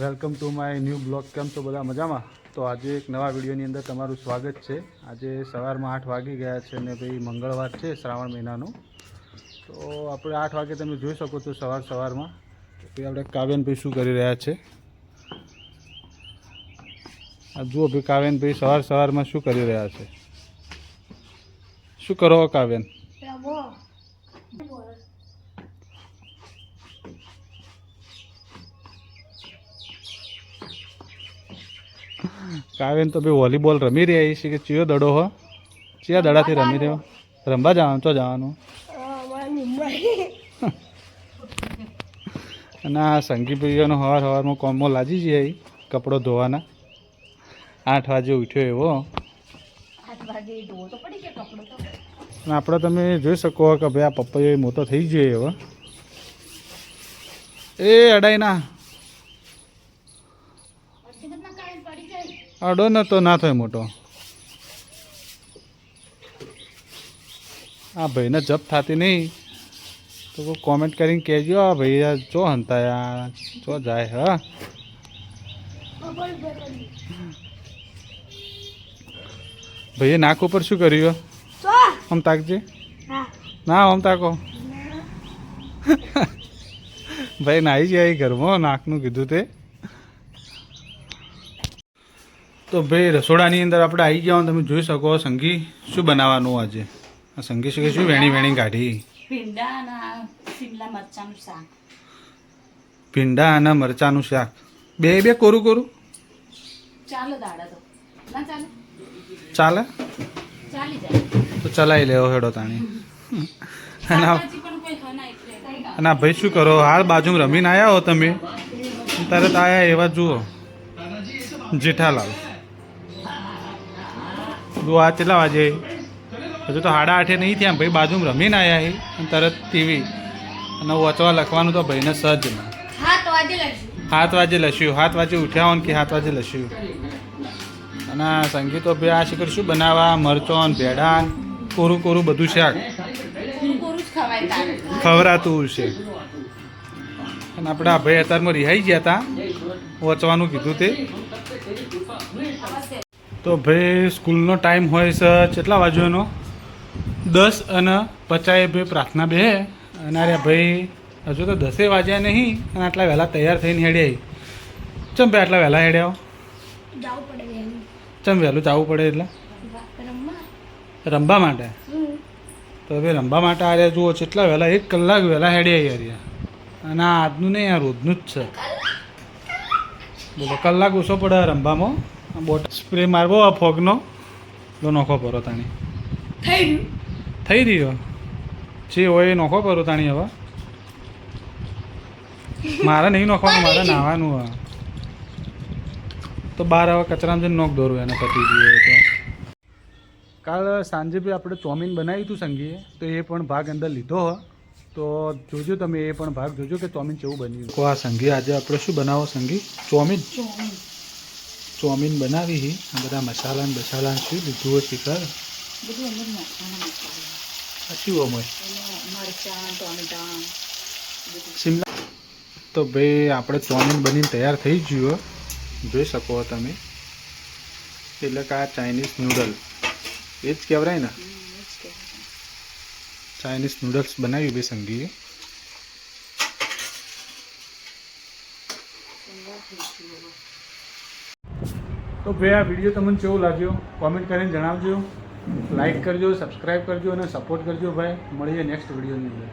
Welcome to my new blog. કેમ છો બધા મજામાં? તો આજે એક નવા વિડીયોની અંદર તમારું સ્વાગત છે. આજે સવારમાં 8 વાગી ગયા છે ને ભાઈ મંગળવાર છે શ્રાવણ મહિનાનું. તો આપણે 8 વાગે તમે જોઈ શકો છો સવારમાં ભાઈ આપણે કાવ્યનભાઈ શું કરી રહ્યા છે. આ જુઓ ભાઈ કાવ્યનભાઈ સવારમાં શું કરી રહ્યા છે. શું કરો કાવ્યન? કાવ્યન તો ભાઈ વોલીબોલ રમી રહ્યા છે કે ચિયો દડો હો ચિયા દડાથી રમી રહ્યો? રમવા જવાનું તો જવાનું. અને આ સંગીભાઈઓનો સવારમાં કોમમાં લાજી જાય કપડો ધોવાના. 8 વાગે ઉઠ્યો એવો. આપણે તમે જોઈ શકો કે ભાઈ આ પપ્પાઓ મોટો થઈ ગયો એવો. એ અડાઈ ના અડો ન તો ના થાય મોટો. આ ભાઈને જપ થતી નહીં તો કોઈ કોમેન્ટ કરીને કહેજો. આ ભાઈ ચો હંતાયા ચો જાય. હા ભાઈએ નાક ઉપર શું કર્યું? આમ તાકજે. ના આમ તાકો. ભાઈ નાહી જાય ઘરમાં નાકનું કીધું તે. તો ભાઈ રસોડાની અંદર આપણે આવી ગયા. તમે જોઈ શકો સંગી શું બનાવવાનું આજે. આ સંગી શું વેણી કાઢી? ભીંડા અને મરચાનું શાક. બે કોરું ચાલે તો ચલાવી લેવો હેડો તાણી. અને ભાઈ શું કરો? હાલ બાજુ રમીને આવ્યા હો તમે તરત આયા એવા જુઓ જેઠાલાલ. જો આ કેટલા વાગે? હજુ તો 8:30 નહીં થયા. ભાઈ બાજુમાં રમીને આવ્યા અને તરત ટીવી અને વાંચવા લખવાનું તો ભાઈને સજ. 7 વાગે લસ્યું. 7 વાગે ઉઠ્યા હોય કે 7 વાગે લસ્યું. અને સંગીતો ભાઈ આ શિખર શું બનાવવા? મરચો ને ભેડા કોરું બધું શાક ખવરાતું છે. અને આપણા ભાઈ અત્યારમાં રિહાઈ ગયા હતા વાંચવાનું કીધું તે. તો ભાઈ સ્કૂલનો ટાઈમ હોય છે કેટલા વાગ્યાનો? 10:50 ભાઈ પ્રાર્થના બે. અને અરે ભાઈ હજુ તો 10 વાગ્યા નહીં અને આટલા વહેલા તૈયાર થઈને હેડ્યા. ચમ ભાઈ આટલા વહેલા હેડ્યા? ચમ વહેલું જવું પડે એટલે રમવા માટે. તો ભાઈ રમવા માટે આ રહ્યા જુઓ કેટલા વહેલા 1 કલાક વહેલા હેડ્યા યાર. અને આ આજનું નહીં આ રોજનું જ છે. બોલો કલાક ઓછો પડે રમવામાં. બોટ સ્પ્રે મારવો આ ફોગનો તો નોખો પરો તાણી થઈ રહ્યો જે હોય એ નોખો પરો તાણી. હવે મારે નહીં નોખવાનું, મારે નાહવાનું. હા તો બહાર હવે કચરામાં જઈને નોખ દોરું એને પતી ગયું. તો કાલ સાંજે બી આપણે ચોમીન બનાવ્યું હતું સંગીએ તો એ પણ ભાગ અંદર લીધો હો. તો જોજો તમે એ પણ ભાગ જોજો કે ચોમીન કેવું બન્યું. તો આ સંગી આજે આપણે શું બનાવો સંગી? ચોમીન બનાવી. બધા મસાલા શું લીધું હોય શીખર શું શિમલા. તો ભાઈ આપણે ચોમીન બનીને તૈયાર થઈ ગયું જોઈ શકો તમે. એટલે કે આ ચાઇનીઝ નૂડલ એ જ કહેવાય ને. ચાઇનીઝ નૂડલ્સ બનાવ્યું ભાઈ સંગીએ. તો ભાઈ આ વિડીયો તમને કેવો લાગ્યો કોમેન્ટ કરીને જણાવજો. લાઈક કરજો, સબસ્ક્રાઈબ કરજો અને સપોર્ટ કરજો ભાઈ. મળીએ નેક્સ્ટ વિડીયોની અંદર.